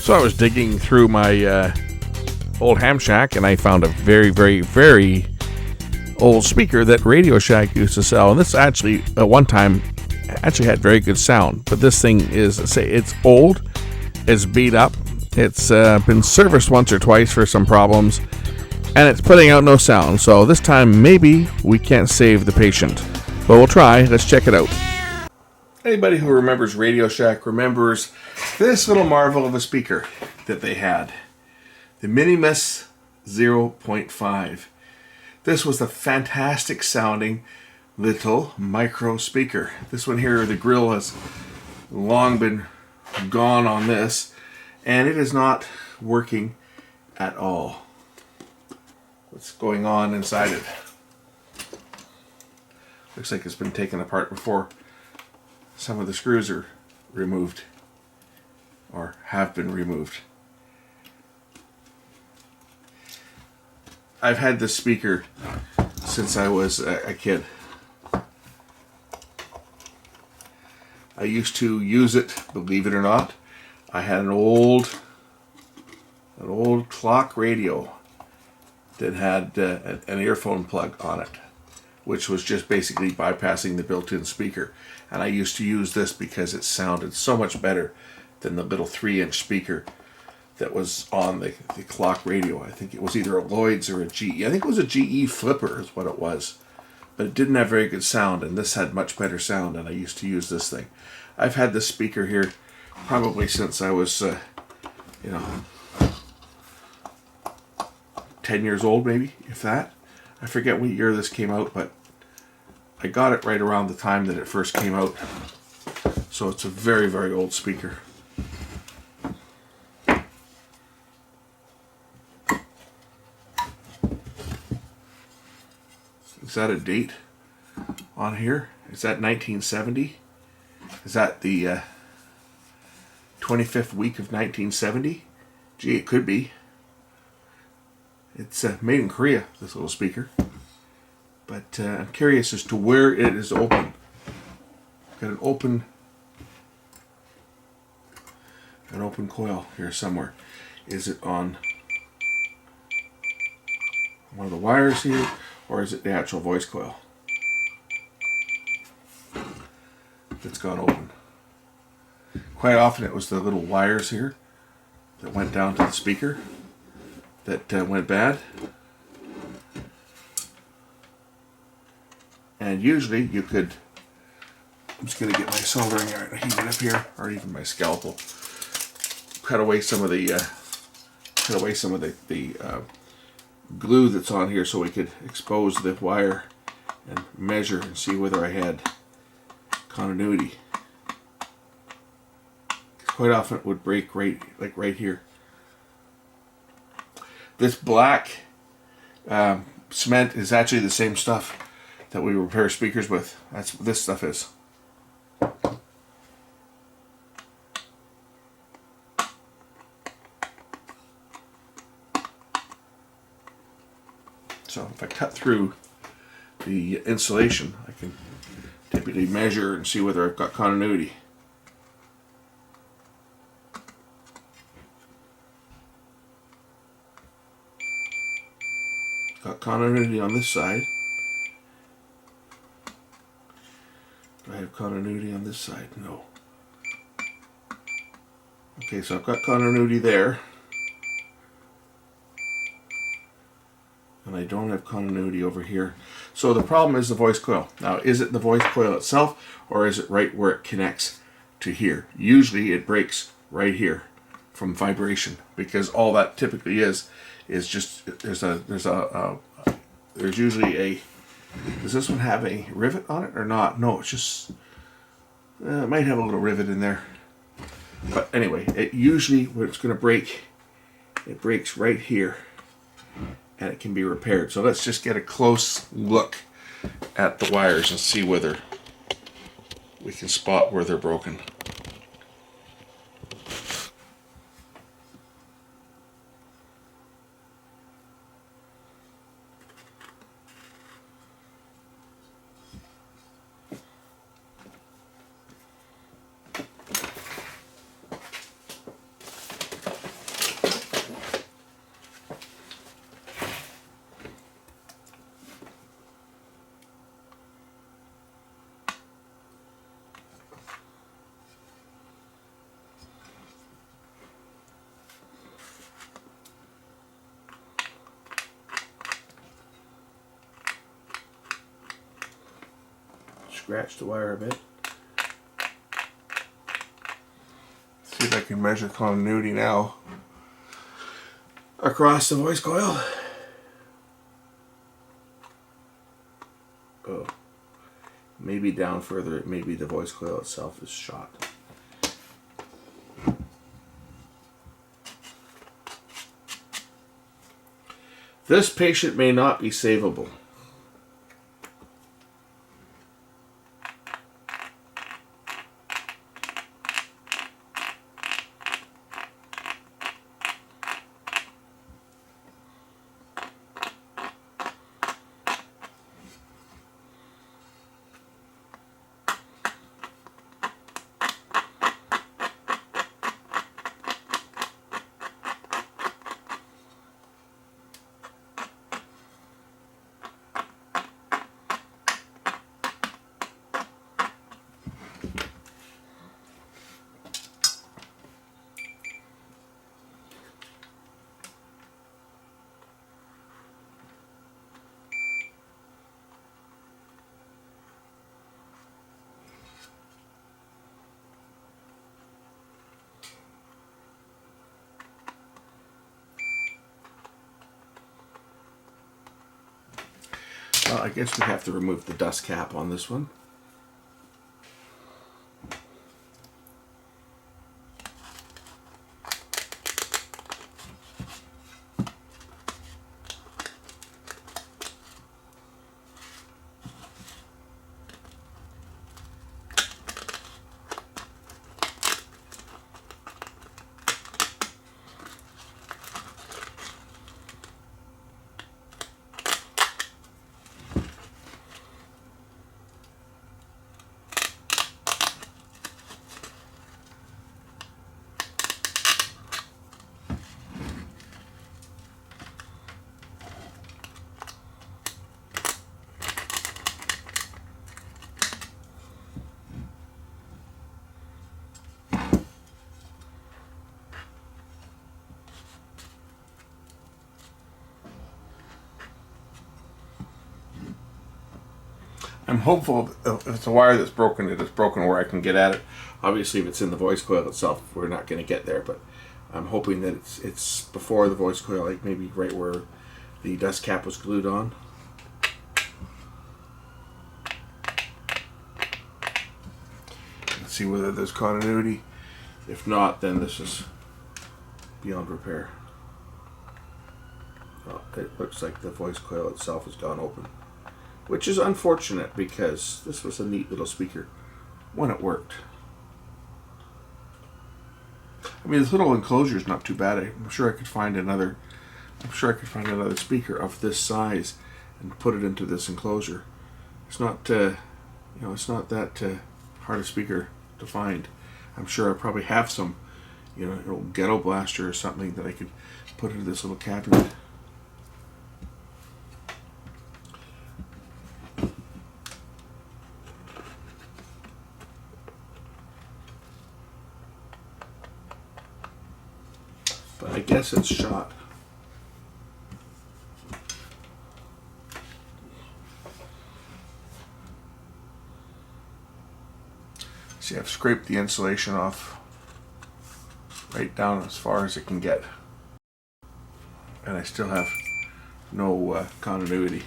So I was digging through my old ham shack, and I found a very, very, very old speaker that Radio Shack used to sell. And this actually, at one time, actually had very good sound. But this thing is, say, it's old, it's beat up, it's been serviced once or twice for some problems, and it's putting out no sound. So this time, maybe we can't save the patient. But we'll try. Let's check it out. Anybody who remembers Radio Shack remembers this little marvel of a speaker that they had. The Minimus 0.5. This was a fantastic sounding little micro speaker. This one here, the grill has long been gone on this, and it is not working at all. What's going on inside it? Looks like it's been taken apart before. Some of the screws are removed, or have been removed. I've had this speaker since I was a kid. I used to use it, believe it or not. I had an old clock radio that had an earphone plug on it, which was just basically bypassing the built-in speaker. And I used to use this because it sounded so much better than the little 3-inch speaker that was on the clock radio. I think it was either a Lloyd's or a GE. I think it was a GE Flipper is what it was. But it didn't have very good sound, and this had much better sound, and I used to use this thing. I've had this speaker here probably since I was, 10 years old maybe, if that. I forget what year this came out, but I got it right around the time that it first came out. So it's a very, very old speaker. Is that a date on here? Is that 1970? Is that the 25th week of 1970? Gee, it could be. It's made in Korea, this little speaker. But I'm curious as to where it is open. Got an open coil here somewhere. Is it on one of the wires here, or is it the actual voice coil that's gone open? Quite often it was the little wires here that went down to the speaker that went bad. And usually you could, I'm just going to get my soldering iron and heat it up here, or even my scalpel. Cut away some of the glue that's on here so we could expose the wire and measure and see whether I had continuity. Quite often it would break right here. This black cement is actually the same stuff that we repair speakers with. That's what this stuff is. So if I cut through the insulation, I can typically measure and see whether I've got continuity. Got continuity on this side. Do I have continuity on this side? No. Okay, so I've got continuity there. And I don't have continuity over here. So the problem is the voice coil. Now, is it the voice coil itself, or is it right where it connects to here? Usually it breaks right here from vibration, because all that typically is just, there's usually a, does this one have a rivet on it or not? No, it's just, it might have a little rivet in there. But anyway, it usually, when it's going to break, it breaks right here, and it can be repaired. So let's just get a close look at the wires and see whether we can spot where they're broken. scratch the wire a bit. See if I can measure continuity now across the voice coil. Oh, maybe down further, maybe the voice coil itself is shot. This patient may not be savable. Well, I guess we have to remove the dust cap on this one. I'm hopeful if it's a wire that's broken, it is broken where I can get at it. Obviously, if it's in the voice coil itself, we're not going to get there, but I'm hoping that it's before the voice coil, like maybe right where the dust cap was glued on. Let's see whether there's continuity. If not, then this is beyond repair. Well, it looks like the voice coil itself has gone open, which is unfortunate because this was a neat little speaker when it worked. I mean, this little enclosure is not too bad. I'm sure I could find another. I'm sure I could find another speaker of this size and put it into this enclosure. It's not, it's not that hard a speaker to find. I'm sure I probably have some, an old ghetto blaster or something that I could put into this little cabinet. But I guess it's shot. See, I've scraped the insulation off right down as far as it can get. And I still have no continuity.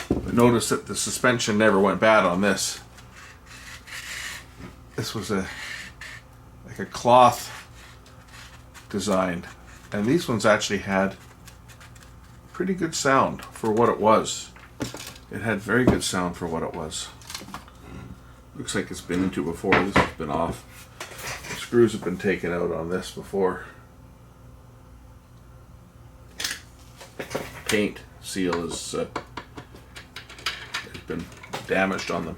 But notice that the suspension never went bad on this. This was like a cloth design, and these ones actually had pretty good sound for what it was. It had very good sound for what it was. Looks like it's been into before. This has been off. The screws have been taken out on this before. Paint seal has been damaged on them.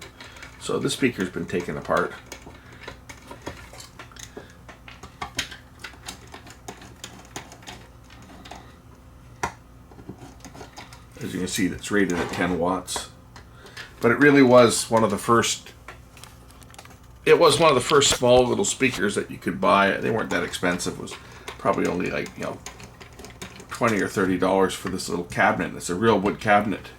So this speaker's been taken apart. As you can see, it's rated at 10 watts. But it really was one of the first. It was one of the first small little speakers that you could buy. They weren't that expensive. It was probably only like, $20 or $30 for this little cabinet. It's a real wood cabinet.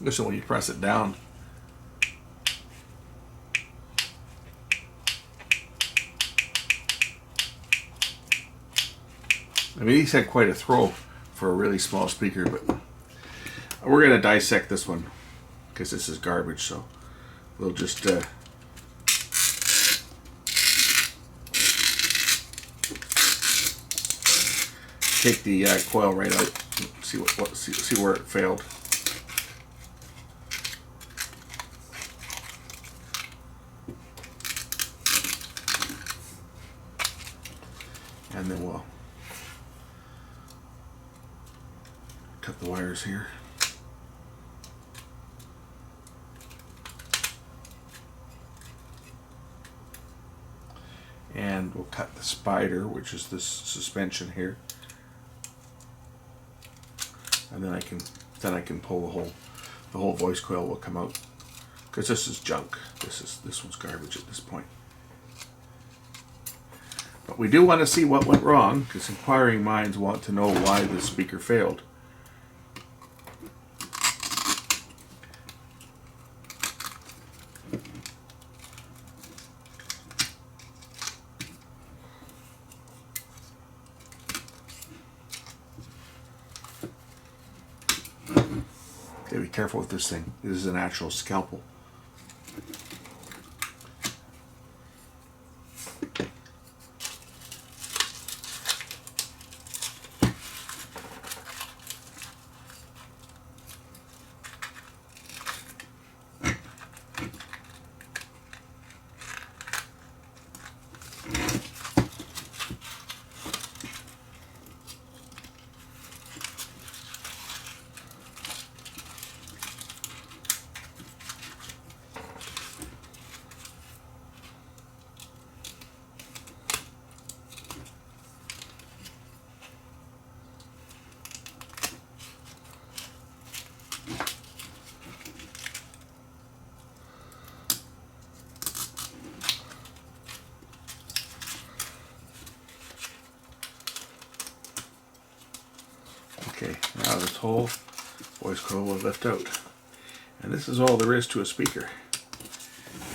Listen, when you press it down, I mean, he had quite a throw for a really small speaker, but we're going to dissect this one because this is garbage, so we'll just take the coil right out, see where it failed. And then we'll cut the wires here. And we'll cut the spider, which is this suspension here. And then I can pull the whole voice coil will come out, because this is junk. This one's garbage at this point. But we do want to see what went wrong, because inquiring minds want to know why the speaker failed. Okay, be careful with this thing. This is an actual scalpel. Okay, now this whole voice coil will lift out. And this is all there is to a speaker.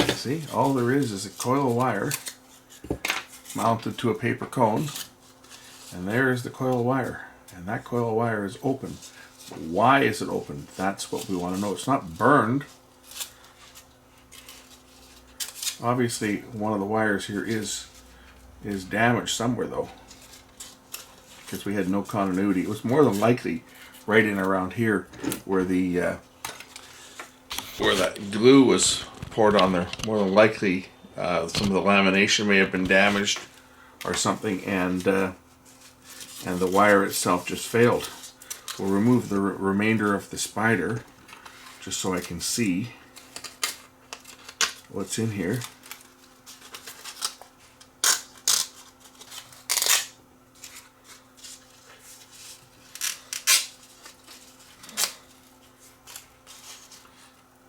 See, all there is a coil of wire mounted to a paper cone. And there is the coil of wire. And that coil of wire is open. Why is it open? That's what we want to know. It's not burned. Obviously, one of the wires here is damaged somewhere, though, because we had no continuity. It was more than likely right in around here where the where that glue was poured on there. More than likely, some of the lamination may have been damaged or something, and the wire itself just failed. We'll remove the remainder of the spider just so I can see what's in here.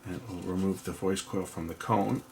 And we'll remove the voice coil from the cone.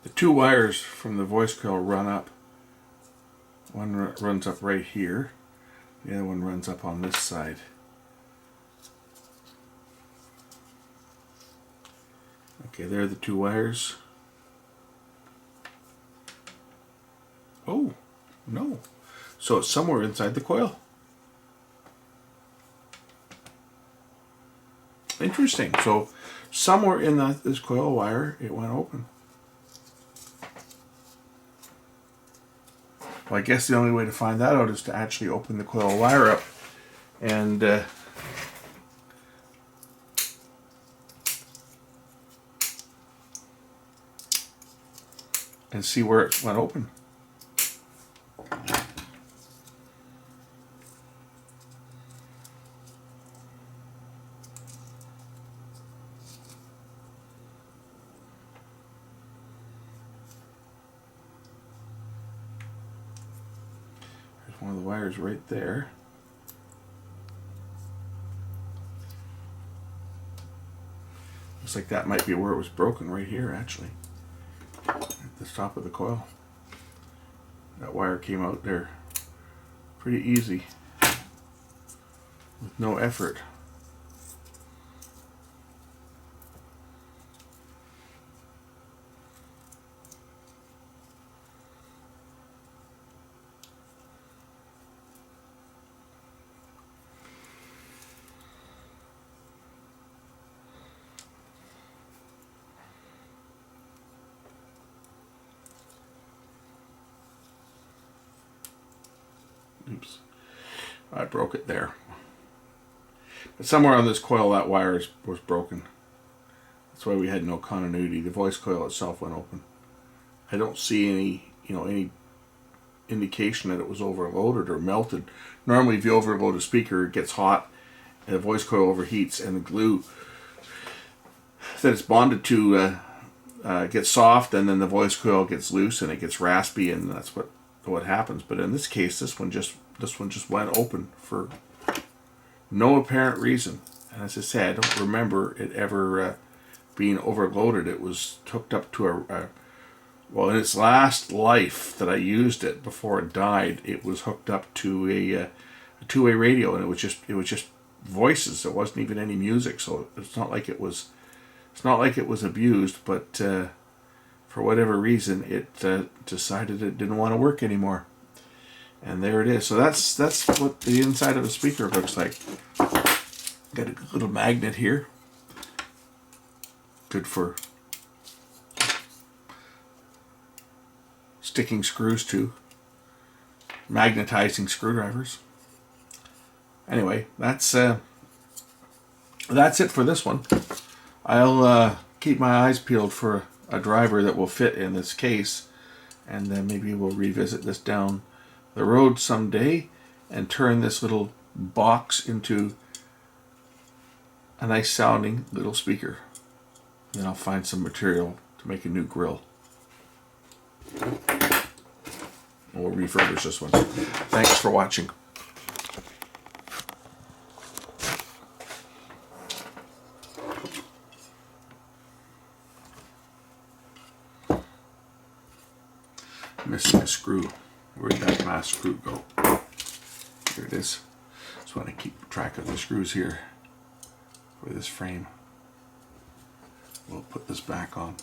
The two wires from the voice coil run up. One runs up right here. The other one runs up on this side. Okay, there are the two wires. Oh, no. So it's somewhere inside the coil. Interesting. So somewhere in this coil wire, it went open. Well, I guess the only way to find that out is to actually open the coil wire up and and see where it went open. There's one of the wires right there. Looks like that might be where it was broken, right here actually. At the top of the coil. That wire came out there pretty easy with no effort. Oops, I broke it there. But somewhere on this coil that wire was broken. That's why we had no continuity. The voice coil itself went open. I don't see any indication that it was overloaded or melted. Normally if you overload a speaker, it gets hot and the voice coil overheats and the glue that it's bonded to gets soft, and then the voice coil gets loose and it gets raspy, and that's what happens. But in this case, this one just went open for no apparent reason. And as I said, I don't remember it ever being overloaded. It was hooked up to well, in its last life that I used it before it died, it was hooked up to a two-way radio, and it was just voices. There wasn't even any music, so it's not like it was abused. But for whatever reason, it decided it didn't want to work anymore. And there it is. So that's what the inside of a speaker looks like. Got a little magnet here. Good for sticking screws to. Magnetizing screwdrivers. Anyway, that's it for this one. I'll keep my eyes peeled for a driver that will fit in this case, and then maybe we'll revisit this down the road someday and turn this little box into a nice sounding little speaker. Then I'll find some material to make a new grill. We'll refurbish this one. Thanks for watching. Missing a screw. Where'd that last screw go? Here it is. Just want to keep track of the screws here for this frame. We'll put this back on.